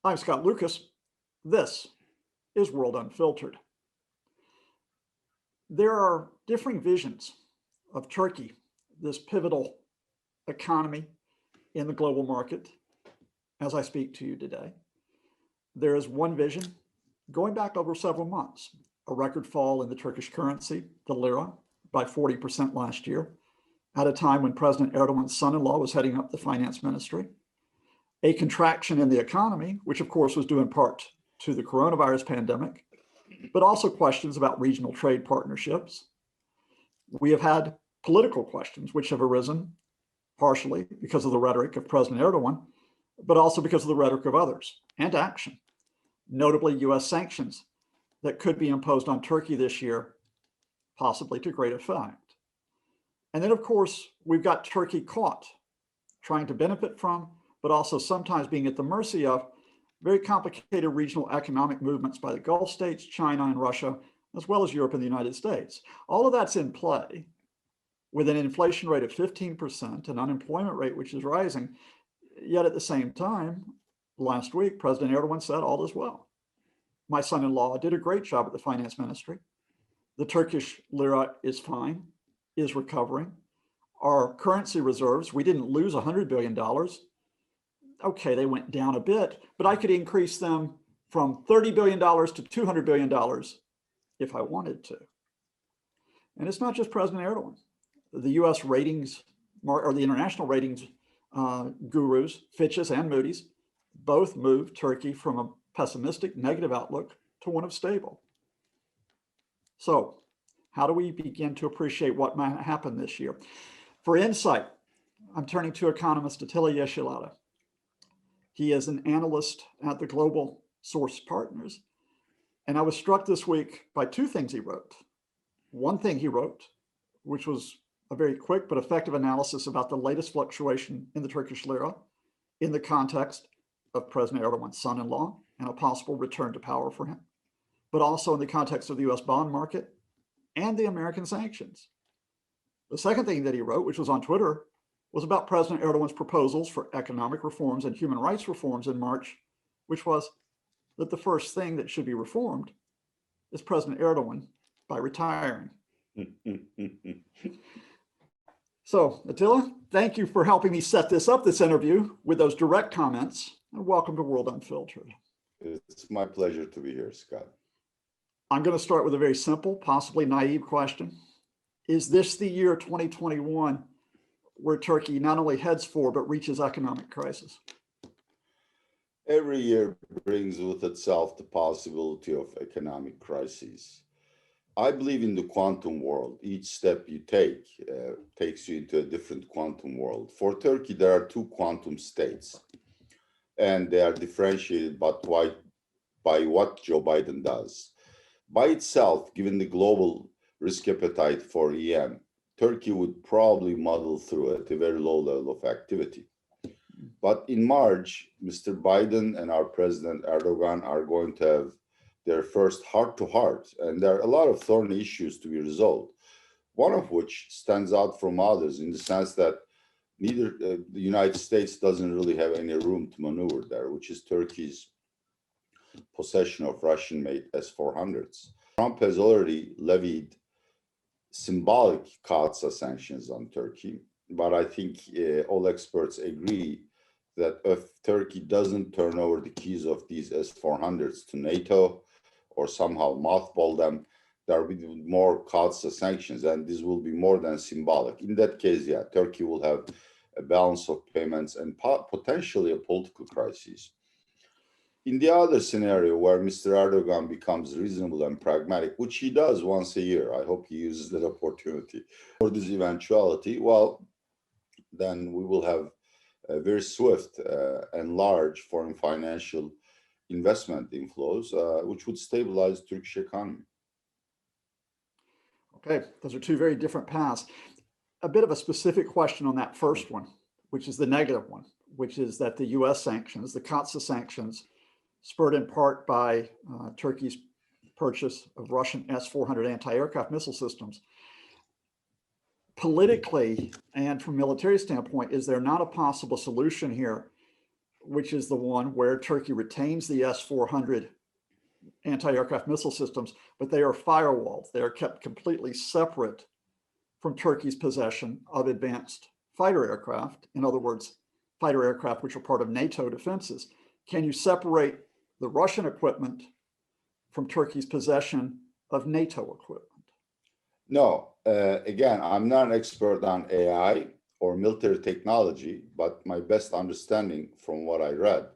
I'm Scott Lucas. This is World Unfiltered. There are differing visions of Turkey, this pivotal economy in the global market, as I speak to you today. There is one vision going back over several months, a record fall in the Turkish currency, the lira, by 40% last year, at a time when President Erdoğan's son-in-law was heading up the finance ministry. A contraction in the economy, which of course was due in part to the coronavirus pandemic, but also questions about regional trade partnerships. We have had political questions which have arisen partially because of the rhetoric of President Erdoğan, but also because of the rhetoric of others and action, notably US sanctions that could be imposed on Turkey this year, possibly to great effect. And then of course, we've got Turkey caught, trying to benefit from, but also sometimes being at the mercy of very complicated regional economic movements by the Gulf states, China and Russia, as well as Europe and the United States. All of that's in play with an inflation rate of 15%, an unemployment rate which is rising. Yet at the same time, last week, President Erdoğan said all is well. My son-in-law did a great job at the finance ministry. The Turkish lira is fine, is recovering. Our currency reserves, we didn't lose $100 billion. Okay, they went down a bit, but I could increase them from $30 billion to $200 billion if I wanted to. And it's not just President Erdoğan. The US ratings, or the international ratings gurus, Fitch's and Moody's, both moved Turkey from a pessimistic negative outlook to one of stable. So how do we begin to appreciate what might happen this year? For insight, I'm turning to economist Atilla Yeşilada. He is an analyst at the Global Source Partners. And I was struck this week by two things he wrote. One thing he wrote, which was a very quick but effective analysis about the latest fluctuation in the Turkish lira in the context of President Erdoğan's son-in-law and a possible return to power for him, but also in the context of the US bond market and the American sanctions. The second thing that he wrote, which was on Twitter, was about President Erdoğan's proposals for economic reforms and human rights reforms in March, which was that the first thing that should be reformed is President Erdoğan by retiring. So, Atilla, thank you for helping me set this up, this interview, with those direct comments, and welcome to World Unfiltered. It's my pleasure to be here, Scott. I'm going to start with a very simple, possibly naive question. Is this the year 2021 where Turkey not only heads for, but reaches economic crisis? Every year brings with itself the possibility of economic crises. I believe in the quantum world. Each step you take takes you into a different quantum world. For Turkey, there are two quantum states, and they are differentiated by what Joe Biden does. By itself, given the global risk appetite for EM, Turkey would probably muddle through at a very low level of activity. But in March, Mr. Biden and our President Erdoğan are going to have their first heart-to-heart, and there are a lot of thorny issues to be resolved, one of which stands out from others in the sense that neither the United States doesn't really have any room to maneuver there, which is Turkey's possession of Russian-made S-400s. Trump has already levied symbolic CAATSA sanctions on Turkey, but I think all experts agree that if Turkey doesn't turn over the keys of these S-400s to NATO or somehow mothball them, there will be more CAATSA sanctions, and this will be more than symbolic. In that case, yeah, Turkey will have a balance of payments and potentially a political crisis. In the other scenario where Mr. Erdoğan becomes reasonable and pragmatic, which he does once a year, I hope he uses that opportunity for this eventuality, well, then we will have a very swift and large foreign financial investment inflows, which would stabilize the Turkish economy. Okay, those are two very different paths. A bit of a specific question on that first one, which is the negative one, which is that the US sanctions, the CAATSA sanctions, spurred in part by Turkey's purchase of Russian S-400 anti-aircraft missile systems. Politically and from a military standpoint, is there not a possible solution here which is the one where Turkey retains the S-400 anti-aircraft missile systems, but they are firewalled. They are kept completely separate from Turkey's possession of advanced fighter aircraft. In other words, fighter aircraft which are part of NATO defenses. Can you separate the Russian equipment from Turkey's possession of NATO equipment? No, again, I'm not an expert on AI or military technology, but my best understanding from what I read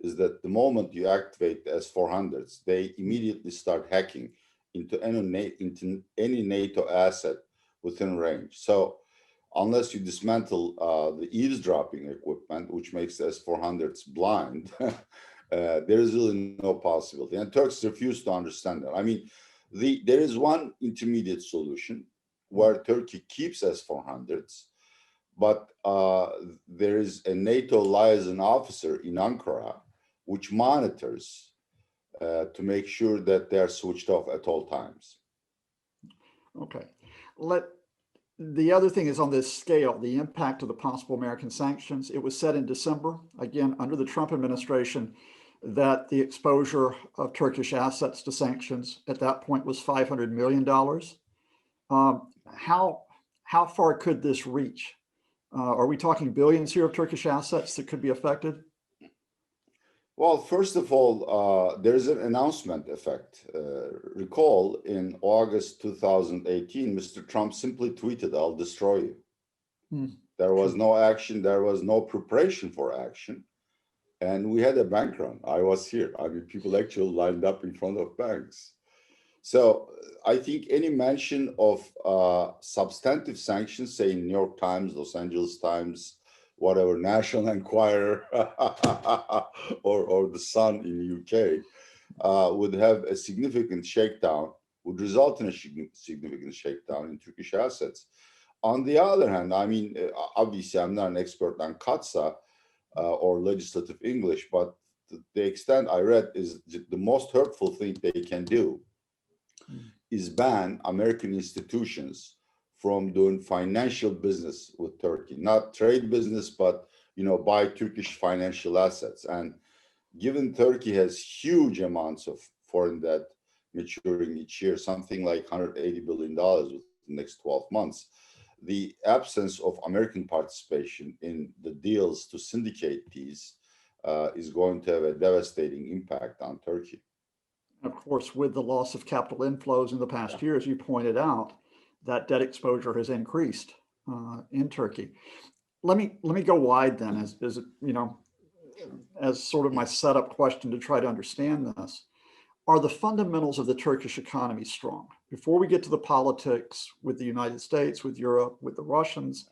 is that the moment you activate the S-400s, they immediately start hacking into any NATO asset within range. So unless you dismantle the eavesdropping equipment, which makes the S-400s blind, there is really no possibility. And Turks refuse to understand that. I mean, there is one intermediate solution where Turkey keeps S-400s, but there is a NATO liaison officer in Ankara which monitors to make sure that they are switched off at all times. Okay. The other thing is on this scale, the impact of the possible American sanctions. It was said in December, again, under the Trump administration, that the exposure of Turkish assets to sanctions at that point was $500 million. How far could this reach? Are we talking billions here of Turkish assets that could be affected? Well, first of all, there's an announcement effect. Recall in August 2018, Mr. Trump simply tweeted, "I'll destroy you." There was no action. There was no preparation for action. And we had a bank run. I was here. I mean, people actually lined up in front of banks. So I think any mention of substantive sanctions, say in New York Times, Los Angeles Times, whatever, National Enquirer, or the Sun in the UK, would have a significant shakedown, would result in a significant shakedown in Turkish assets. On the other hand, I mean, obviously, I'm not an expert on Katsa or legislative English, but the extent I read is the most hurtful thing they can do is ban American institutions from doing financial business with Turkey, not trade business, but buy Turkish financial assets. And given Turkey has huge amounts of foreign debt maturing each year, something like $180 billion within the next 12 months, the absence of American participation in the deals to syndicate these is going to have a devastating impact on Turkey. Of course, with the loss of capital inflows in the past year, as you pointed out, that debt exposure has increased in Turkey. Let me go wide then, as sort of my setup question to try to understand this. Are the fundamentals of the Turkish economy strong? Before we get to the politics with the United States, with Europe, with the Russians,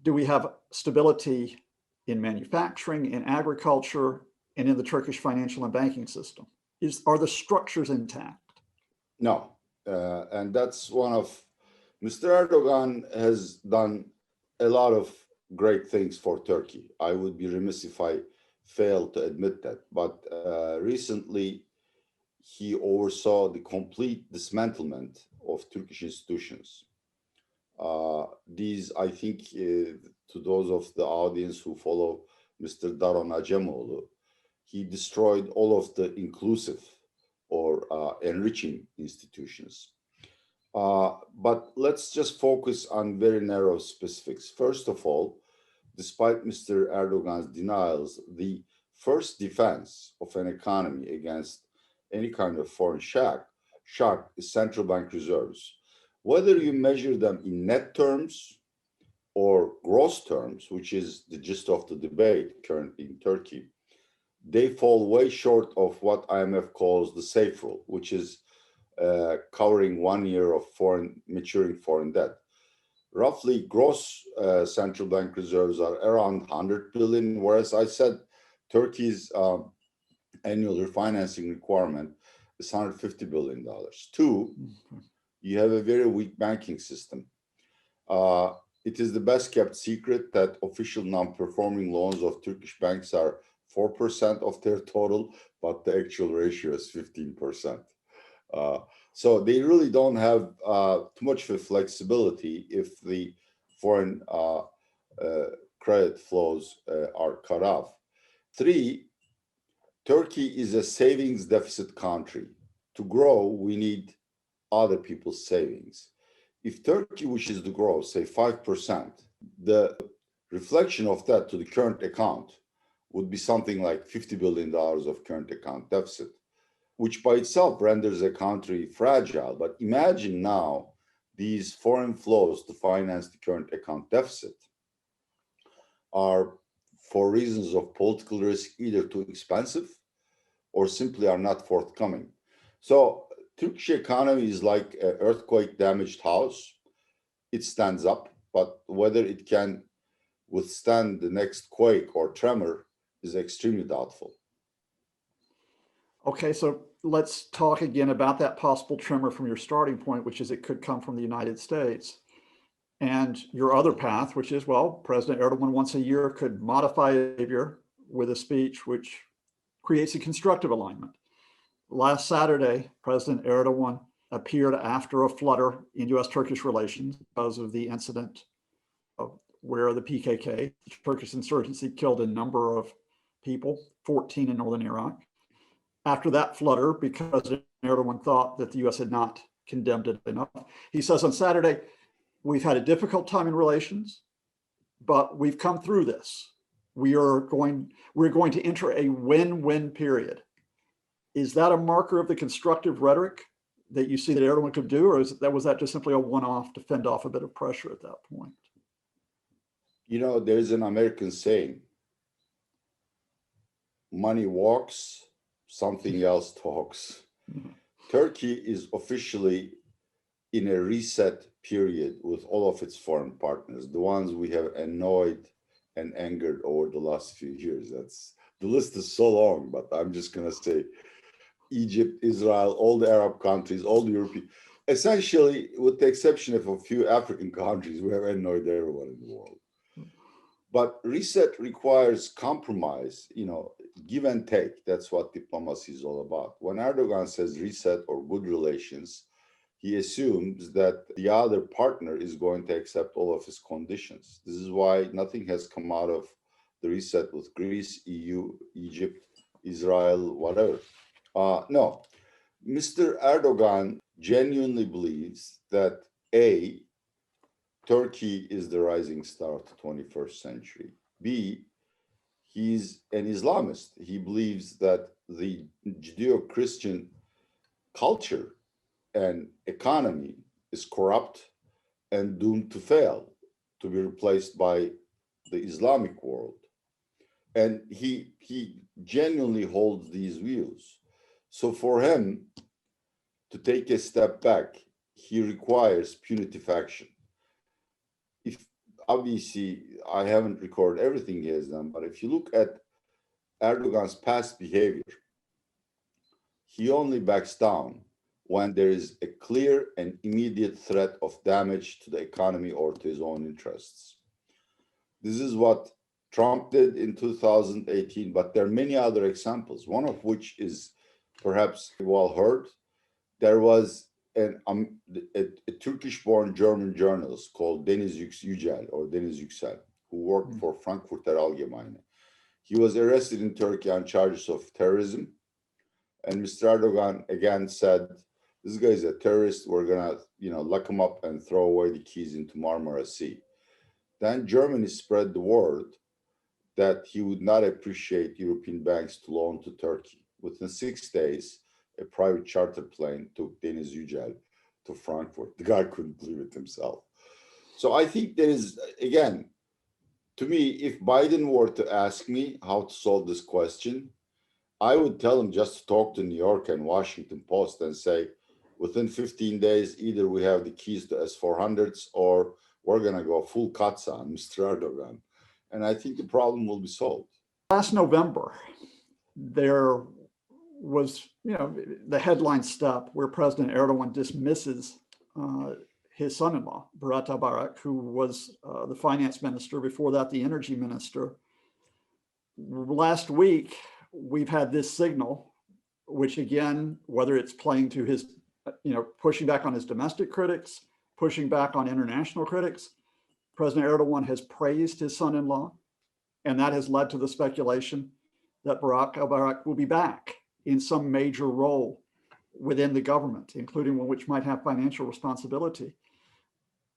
do we have stability in manufacturing, in agriculture, and in the Turkish financial and banking system? Are the structures intact? No, and that's one of Mr. Erdoğan has done a lot of great things for Turkey. I would be remiss if I failed to admit that. But recently, he oversaw the complete dismantlement of Turkish institutions. These, I think, to those of the audience who follow Mr. Daron Acemoğlu, he destroyed all of the inclusive or enriching institutions. But let's just focus on very narrow specifics. First of all, despite Mr. Erdogan's denials, the first defense of an economy against any kind of foreign shock is central bank reserves. Whether you measure them in net terms or gross terms, which is the gist of the debate currently in Turkey, they fall way short of what IMF calls the safe rule, which is covering 1 year of maturing foreign debt. Roughly, gross central bank reserves are around 100 billion, whereas I said Turkey's annual refinancing requirement is $150 billion. Two, you have a very weak banking system. It is the best kept secret that official non-performing loans of Turkish banks are 4% of their total, but the actual ratio is 15%. So they really don't have too much of a flexibility if the foreign credit flows are cut off. Three, Turkey is a savings deficit country. To grow, we need other people's savings. If Turkey wishes to grow, say 5%, the reflection of that to the current account would be something like $50 billion of current account deficit, which by itself renders a country fragile. But imagine now these foreign flows to finance the current account deficit are, for reasons of political risk, either too expensive or simply are not forthcoming. So Turkish economy is like an earthquake damaged house. It stands up, but whether it can withstand the next quake or tremor is extremely doubtful. Okay, so let's talk again about that possible tremor from your starting point, which is it could come from the United States. And your other path, which is, well, President Erdoğan once a year could modify behavior with a speech which creates a constructive alignment. Last Saturday, President Erdoğan appeared after a flutter in US-Turkish relations because of the incident where the PKK, Turkish insurgency, killed a number of people, 14 in northern Iraq. After that flutter, because Erdoğan thought that the US had not condemned it enough, he says on Saturday, we've had a difficult time in relations, but we've come through this. We're going to enter a win-win period. Is that a marker of the constructive rhetoric that you see that Erdoğan could do, or was that just simply a one-off to fend off a bit of pressure at that point? You know, there's an American saying, money walks, something else talks. Mm-hmm. Turkey is officially in a reset period with all of its foreign partners, the ones we have annoyed and angered over the last few years. The list is so long, but I'm just going to say Egypt, Israel, all the Arab countries, all the European, essentially, with the exception of a few African countries, we have annoyed everyone in the world. But reset requires compromise, give and take. That's what diplomacy is all about. When Erdogan says reset or good relations, he assumes that the other partner is going to accept all of his conditions. This is why nothing has come out of the reset with Greece, EU, Egypt, Israel, whatever. No, Mr. Erdogan genuinely believes that A, Turkey is the rising star of the 21st century. B, he's an Islamist. He believes that the Judeo-Christian culture and economy is corrupt and doomed to fail, to be replaced by the Islamic world. And he genuinely holds these views. So for him to take a step back, he requires punitive action. Obviously, I haven't recorded everything he has done, but if you look at Erdogan's past behavior, he only backs down when there is a clear and immediate threat of damage to the economy or to his own interests. This is what Trump did in 2018, but there are many other examples, one of which is perhaps well heard. There was a Turkish-born German journalist called Deniz Yüksel, who worked for Frankfurter Allgemeine. He was arrested in Turkey on charges of terrorism. And Mr. Erdogan again said, this guy is a terrorist. We're going to, lock him up and throw away the keys into Marmara Sea. Then Germany spread the word that he would not appreciate European banks to loan to Turkey. Within 6 days, a private charter plane took Deniz Yüksel to Frankfurt. The guy couldn't believe it himself. So I think there is, again, to me, if Biden were to ask me how to solve this question, I would tell him just to talk to New York and Washington Post and say, within 15 days, either we have the keys to S-400s or we're going to go full katsa on Mr. Erdogan. And I think the problem will be solved. Last November, there was, the headline step where President Erdogan dismisses his son-in-law, Berat Albayrak, who was the finance minister, before that, the energy minister. Last week, we've had this signal, which again, whether it's playing to his, pushing back on his domestic critics, pushing back on international critics, President Erdogan has praised his son-in-law, and that has led to the speculation that Barack al-Bayrak will be back in some major role within the government, including one which might have financial responsibility.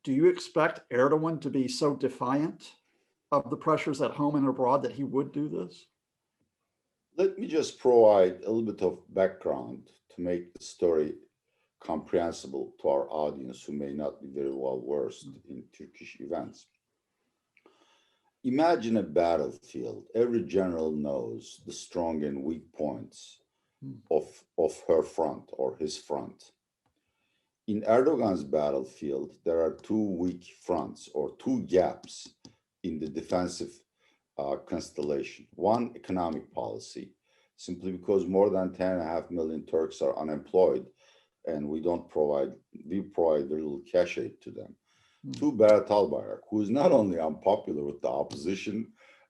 Do you expect Erdogan to be so defiant of the pressures at home and abroad that he would do this? Let me just provide a little bit of background to make the story comprehensible to our audience who may not be very well versed in Turkish events. Imagine a battlefield. Every general knows the strong and weak points of her front or his front. In Erdogan's battlefield, there are two weak fronts or two gaps in the defensive constellation. One, economic policy, simply because more than 10.5 million Turks are unemployed and we provide very little cash aid to them. Two, Berat Albayrak, who is not only unpopular with the opposition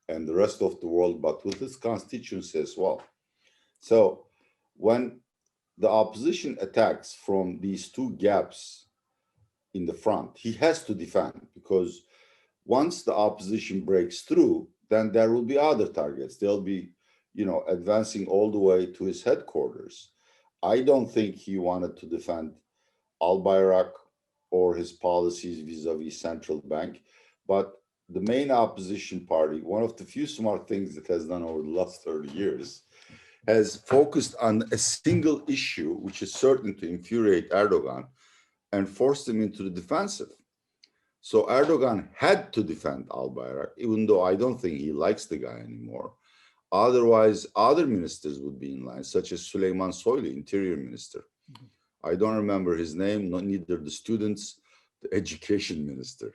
and the rest of the world, but with his constituency as well. So when the opposition attacks from these two gaps in the front, he has to defend, because once the opposition breaks through, then there will be other targets. They'll be, advancing all the way to his headquarters. I don't think he wanted to defend al-Bayrak or his policies vis-a-vis central bank, but the main opposition party, one of the few smart things it has done over the last 30 years, has focused on a single issue, which is certain to infuriate Erdogan, and forced him into the defensive. So Erdogan had to defend al-Bayrak, even though I don't think he likes the guy anymore. Otherwise, other ministers would be in line, such as Süleyman Soylu, interior minister. I don't remember his name, neither the students, the education minister,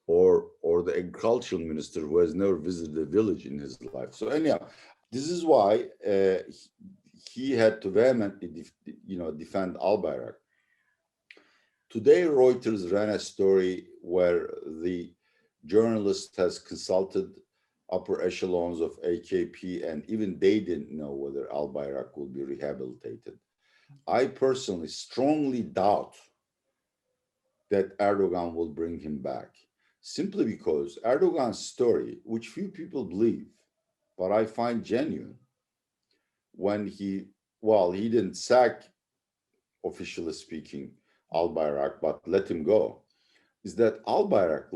or the agricultural minister who has never visited a village in his life. So anyhow, this is why he had to vehemently, defend al-Bayrak. Today, Reuters ran a story where the journalist has consulted upper echelons of AKP, and even they didn't know whether al-Bayrak will be rehabilitated. I personally strongly doubt that Erdogan will bring him back, simply because Erdogan's story, which few people believe, but I find genuine, when he didn't sack, officially speaking, al-Bayrak, but let him go, is that al-Bayrak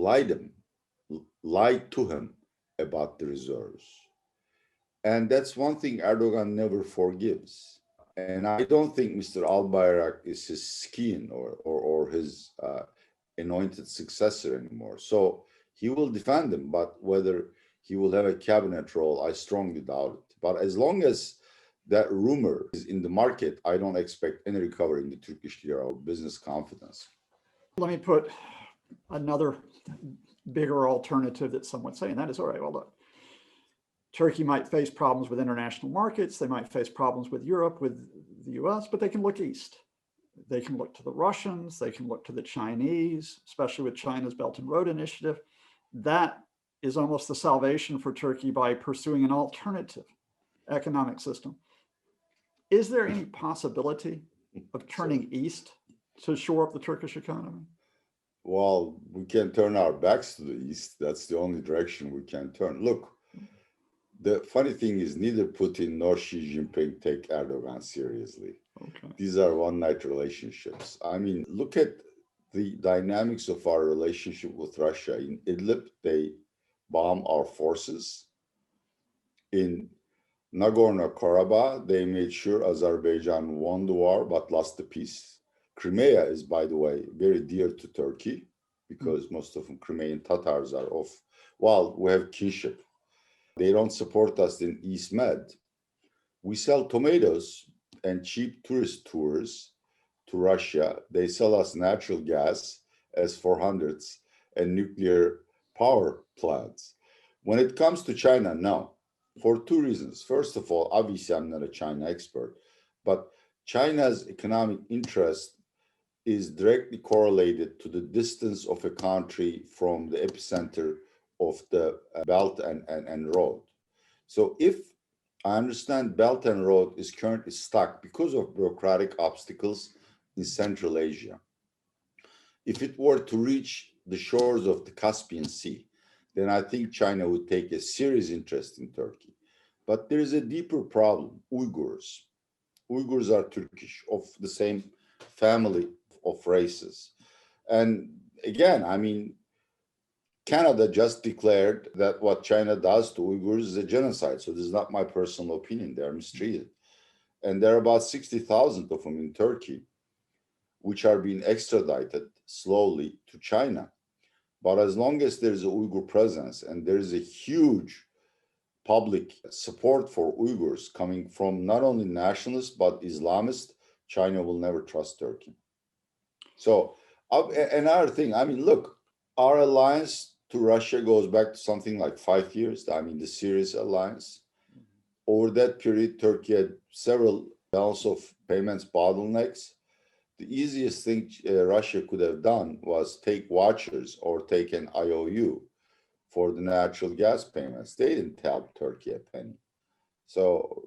lied to him about the reserves. And that's one thing Erdogan never forgives. And I don't think Mr. al-Bayrak is his skin or his anointed successor anymore. So he will defend him, but whether he will have a cabinet role, I strongly doubt it. But as long as that rumor is in the market, I don't expect any recovery in the Turkish lira or business confidence. Let me put another bigger alternative that some would say, and that is, all right, well, look, Turkey might face problems with international markets. They might face problems with Europe, with the US, but they can look east. They can look to the Russians. They can look to the Chinese, especially with China's Belt and Road Initiative. That is almost the salvation for Turkey by pursuing an alternative economic system. Is there any possibility of turning east to shore up the Turkish economy? Well, we can turn our backs to the east. That's the only direction we can turn. Look, the funny thing is neither Putin nor Xi Jinping take Erdogan seriously. Okay. These are one-night relationships. I mean, look at the dynamics of our relationship with Russia. In Idlib, they bomb our forces. In Nagorno-Karabakh, they made sure Azerbaijan won the war but lost the peace. Crimea is, by the way, very dear to Turkey because most of them Crimean Tatars are we have kinship. They don't support us in East Med. We sell tomatoes and cheap tourist tours to Russia. They sell us natural gas, S-400s, and nuclear power plants. When it comes to China, no, for two reasons. First of all, obviously, I'm not a China expert, but China's economic interest is directly correlated to the distance of a country from the epicenter of the Belt and Road. So if I understand Belt and Road is currently stuck because of bureaucratic obstacles in Central Asia. If it were to reach the shores of the Caspian Sea, then I think China would take a serious interest in Turkey. But there is a deeper problem, Uyghurs. Uyghurs are Turkish, of the same family of races. And again, I mean, Canada just declared that what China does to Uyghurs is a genocide. So this is not my personal opinion. They are mistreated. And there are about 60,000 of them in Turkey, which are being extradited slowly to China. But as long as there is a Uyghur presence and there is a huge public support for Uyghurs coming from not only nationalists, but Islamists, China will never trust Turkey. So another thing, I mean, look, our alliance to Russia goes back to something like 5 years. I mean, the Syrian alliance. Over that period, Turkey had several balance of payments bottlenecks. The easiest thing Russia could have done was take watchers or take an IOU for the natural gas payments. They didn't tell Turkey a penny. So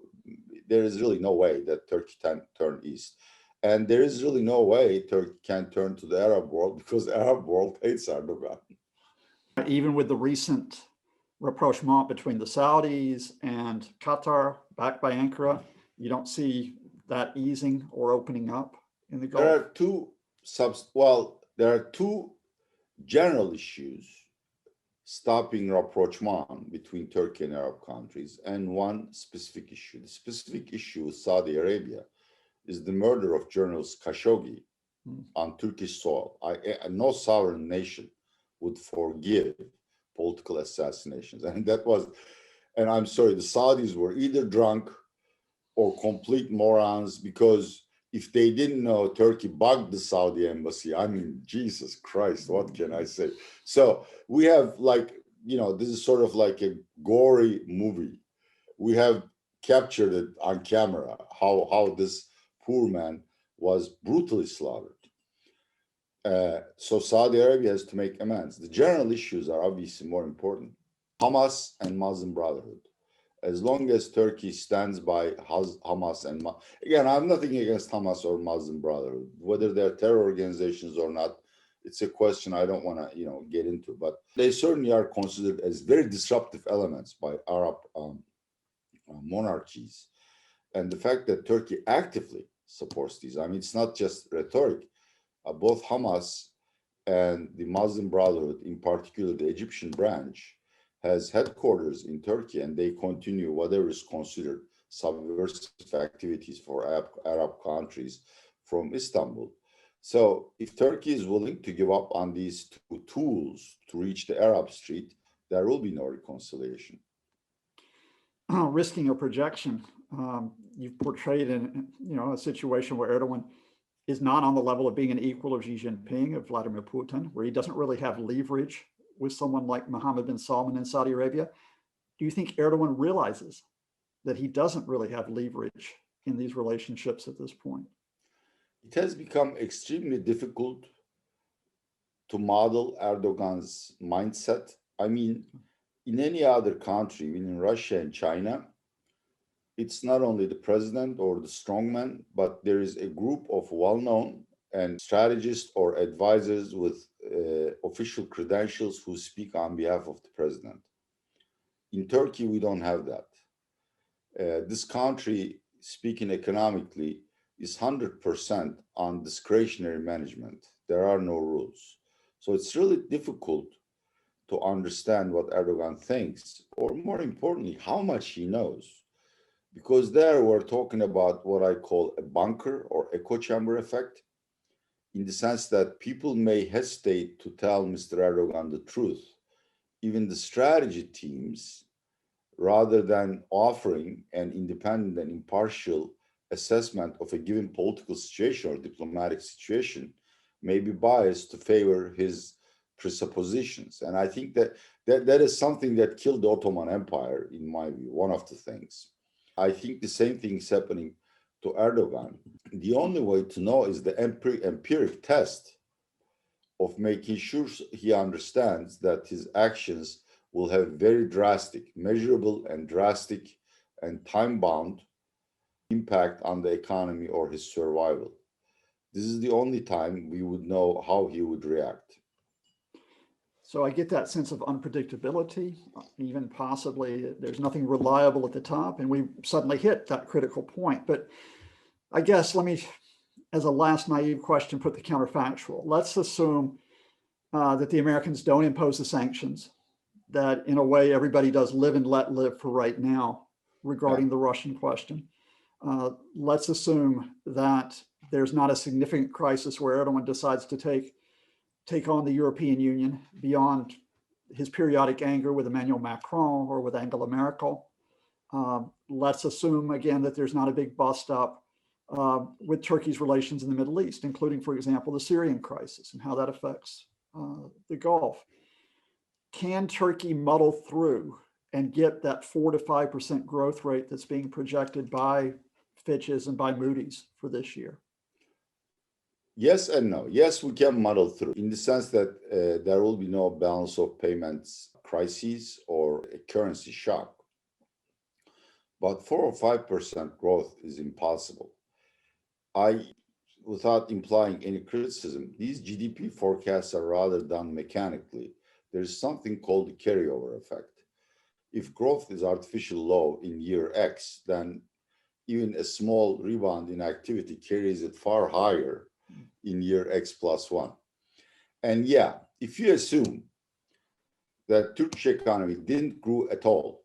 there is really no way that Turkey can turn east. And there is really no way Turkey can turn to the Arab world because the Arab world hates Erdogan. Even with the recent rapprochement between the Saudis and Qatar, backed by Ankara, you don't see that easing or opening up in the Gulf? There are two general issues stopping rapprochement between Turkey and Arab countries, and one specific issue. The specific issue with Saudi Arabia is the murder of journalist Khashoggi on Turkish soil. No sovereign nation would forgive political assassinations. And I'm sorry, the Saudis were either drunk or complete morons, because if they didn't know Turkey bugged the Saudi embassy, I mean, Jesus Christ, what can I say? So we have this is sort of like a gory movie. We have captured it on camera, how this poor man was brutally slaughtered. So Saudi Arabia has to make amends. The general issues are obviously more important. Hamas and Muslim Brotherhood. As long as Turkey stands by Hamas and again, I have nothing against Hamas or Muslim Brotherhood, whether they're terror organizations or not. It's a question I don't want to get into, but they certainly are considered as very disruptive elements by Arab monarchies. And the fact that Turkey actively supports these, I mean, it's not just rhetoric. Both Hamas and the Muslim Brotherhood, in particular the Egyptian branch, has headquarters in Turkey, and they continue whatever is considered subversive activities for Arab countries from Istanbul. So if Turkey is willing to give up on these two tools to reach the Arab street, there will be no reconciliation. Risking a projection, you've portrayed a situation where Erdogan is not on the level of being an equal of Xi Jinping, of Vladimir Putin, where he doesn't really have leverage with someone like Mohammed bin Salman in Saudi Arabia. Do you think Erdogan realizes that he doesn't really have leverage in these relationships at this point? It has become extremely difficult to model Erdogan's mindset. I mean, in any other country, in Russia and China, it's not only the president or the strongman, but there is a group of well-known and strategists or advisors with official credentials who speak on behalf of the president. In Turkey, we don't have that. This country, speaking economically, is 100% on discretionary management. There are no rules. So it's really difficult to understand what Erdogan thinks, or more importantly, how much he knows. Because there we're talking about what I call a bunker or echo chamber effect, in the sense that people may hesitate to tell Mr. Erdogan the truth. Even the strategy teams, rather than offering an independent and impartial assessment of a given political situation or diplomatic situation, may be biased to favor his presuppositions. And I think that is something that killed the Ottoman Empire, in my view, one of the things. I think the same thing is happening to Erdogan. The only way to know is the empiric test of making sure he understands that his actions will have very drastic, measurable and drastic and time-bound impact on the economy or his survival. This is the only time we would know how he would react. So I get that sense of unpredictability, even possibly there's nothing reliable at the top, and we suddenly hit that critical point. But I guess let me, as a last naive question, put the counterfactual. Let's assume that the Americans don't impose the sanctions, that in a way everybody does live and let live for right now regarding the Russian question. Let's assume that there's not a significant crisis where Erdogan decides to take on the European Union beyond his periodic anger with Emmanuel Macron or with Angela Merkel. Let's assume again that there's not a big bust up with Turkey's relations in the Middle East, including, for example, the Syrian crisis and how that affects the Gulf. Can Turkey muddle through and get that 4 to 5% growth rate that's being projected by Fitch's and by Moody's for this year? Yes and no. Yes, we can muddle through in the sense that there will be no balance of payments crises or a currency shock. But 4 or 5% growth is impossible. Without implying any criticism, these GDP forecasts are rather done mechanically. There's something called the carryover effect. If growth is artificially low in year X, then even a small rebound in activity carries it far higher in year X plus 1. And yeah, if you assume that Turkish economy didn't grow at all,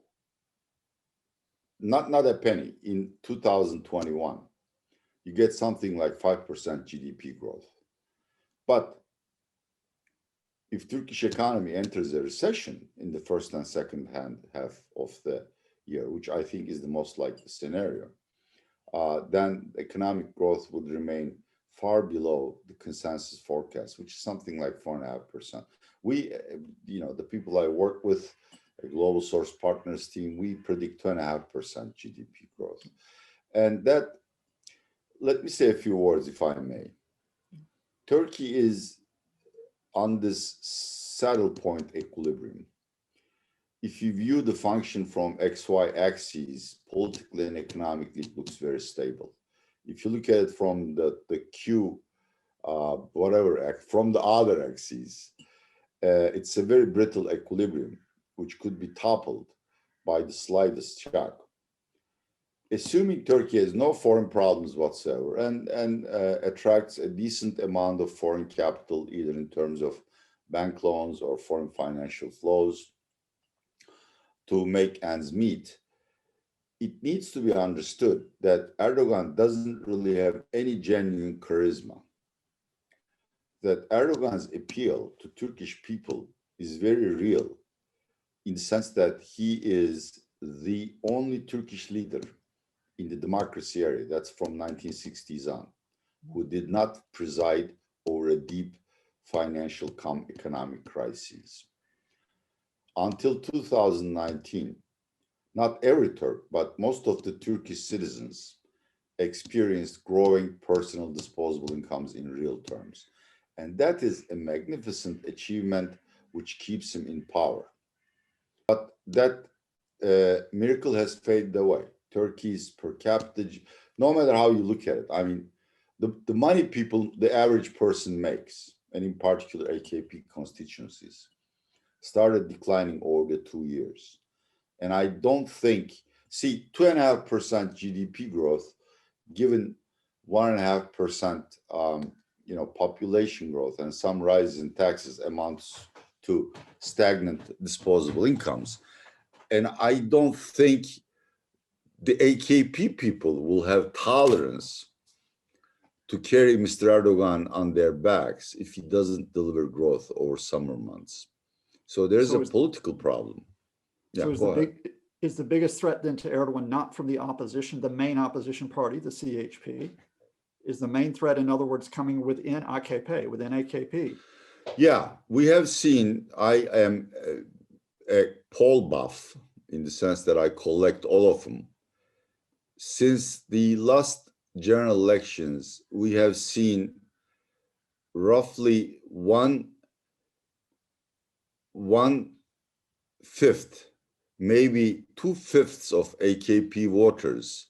not a penny in 2021, you get something like 5% GDP growth. But if Turkish economy enters a recession in the first and second half of the year, which I think is the most likely scenario, then economic growth would remain far below the consensus forecast, which is something like 4.5%. We, the people I work with, a Global Source Partners team, we predict 2.5% GDP growth. And that, let me say a few words, if I may. Turkey is on this saddle point equilibrium. If you view the function from XY axes, politically and economically, it looks very stable. If you look at it from the Q, from the other axes, it's a very brittle equilibrium, which could be toppled by the slightest shock. Assuming Turkey has no foreign problems whatsoever and attracts a decent amount of foreign capital, either in terms of bank loans or foreign financial flows, to make ends meet, it needs to be understood that Erdogan doesn't really have any genuine charisma. That Erdogan's appeal to Turkish people is very real, in the sense that he is the only Turkish leader in the democracy area, that's from 1960s on, who did not preside over a deep financial economic crisis. Until 2019, not every Turk, but most of the Turkish citizens experienced growing personal disposable incomes in real terms. And that is a magnificent achievement which keeps him in power. But that miracle has faded away. Turkey's per capita, no matter how you look at it, I mean, the money people, the average person makes, and in particular AKP constituencies, started declining over the 2 years. And I don't think, 2.5% GDP growth, given 1.5% population growth and some rise in taxes amounts to stagnant disposable incomes. And I don't think the AKP people will have tolerance to carry Mr. Erdogan on their backs if he doesn't deliver growth over summer months. So there's a political problem. So is the biggest threat then to Erdogan not from the opposition, the main opposition party, the CHP? Is the main threat, in other words, coming within AKP, within AKP? Yeah, we have seen, I am a poll buff in the sense that I collect all of them. Since the last general elections, we have seen roughly one fifth, maybe 2/5 of AKP voters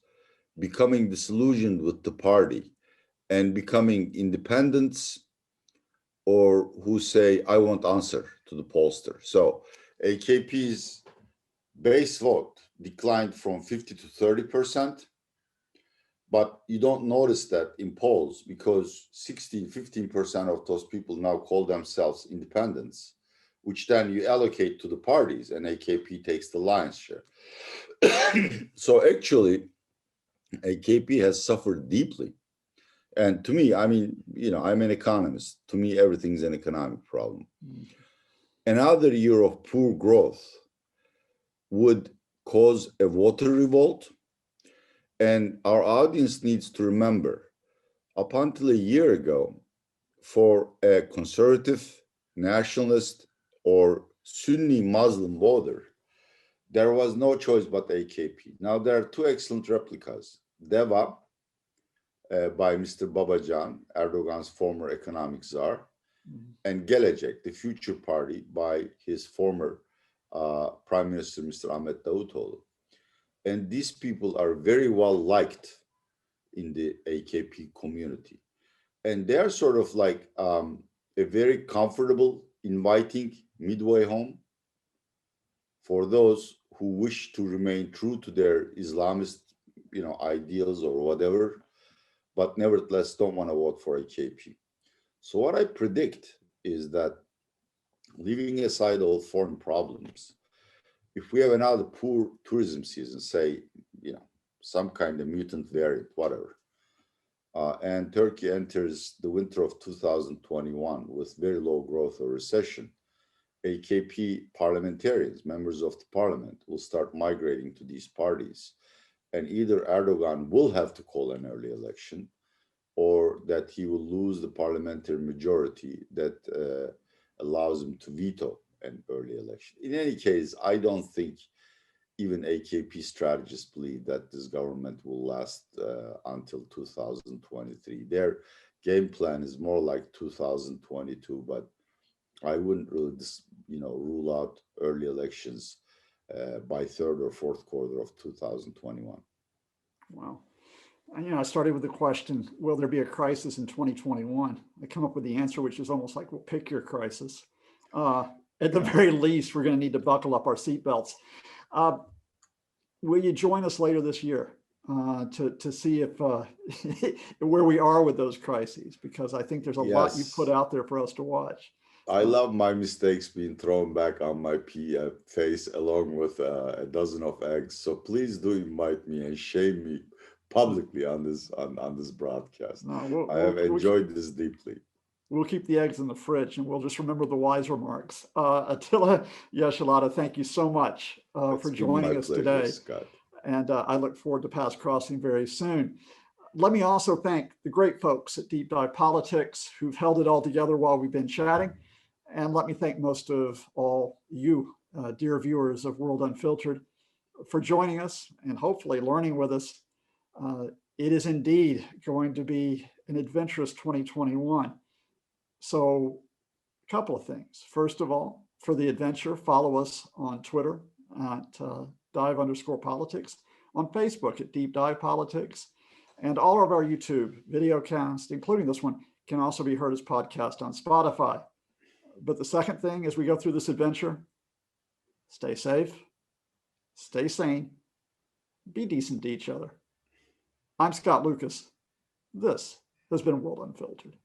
becoming disillusioned with the party and becoming independents, or who say, I won't answer to to the pollster. So AKP's base vote declined from 50 to 30%, but you don't notice that in polls because 15% of those people now call themselves independents, which then you allocate to the parties and AKP takes the lion's share. So actually, AKP has suffered deeply. And to me, I mean, I'm an economist. To me, everything's an economic problem. Another year of poor growth would cause a voter revolt. And our audience needs to remember, up until a year ago, for a conservative, nationalist, or Sunni Muslim voter, there was no choice but AKP. Now, there are two excellent replicas. DEVA, by Mr. Babacan, Erdogan's former economic czar, and Gelecek, the Future Party, by his former Prime Minister, Mr. Ahmet Davutoğlu. And these people are very well liked in the AKP community. And they're sort of like a very comfortable, inviting midway home for those who wish to remain true to their Islamist, ideals or whatever, but nevertheless don't want to vote for AKP. So what I predict is that, leaving aside all foreign problems, if we have another poor tourism season, say, some kind of mutant variant, whatever, and Turkey enters the winter of 2021 with very low growth or recession, AKP parliamentarians, members of the parliament, will start migrating to these parties. And either Erdogan will have to call an early election, or that he will lose the parliamentary majority that allows him to veto an early election. In any case, I don't think even AKP strategists believe that this government will last until 2023. Their game plan is more like 2022, but I wouldn't really, rule out early elections by third or fourth quarter of 2021. Wow. I started with the question, will there be a crisis in 2021? I come up with the answer, which is almost like, well, pick your crisis. At the very least, we're going to need to buckle up our seatbelts. Will you join us later this year to see if where we are with those crises? Because I think there's a lot you put out there for us to watch. I love my mistakes being thrown back on my face along with a dozen of eggs. So please do invite me and shame me publicly on this broadcast. No, I have enjoyed this deeply. We'll keep the eggs in the fridge and we'll just remember the wise remarks. Attila, Yeşilada, thank you so much for joining us today. Scott. And I look forward to Paths Crossing very soon. Let me also thank the great folks at Deep Dive Politics who've held it all together while we've been chatting. And let me thank most of all you, dear viewers of World Unfiltered, for joining us and hopefully learning with us. It is indeed going to be an adventurous 2021. So a couple of things. First of all, for the adventure, follow us on Twitter at dive_politics, on Facebook at Deep Dive Politics, and all of our YouTube video casts, including this one, can also be heard as podcast on Spotify. But the second thing, as we go through this adventure, stay safe, stay sane, be decent to each other. I'm Scott Lucas. This has been World Unfiltered.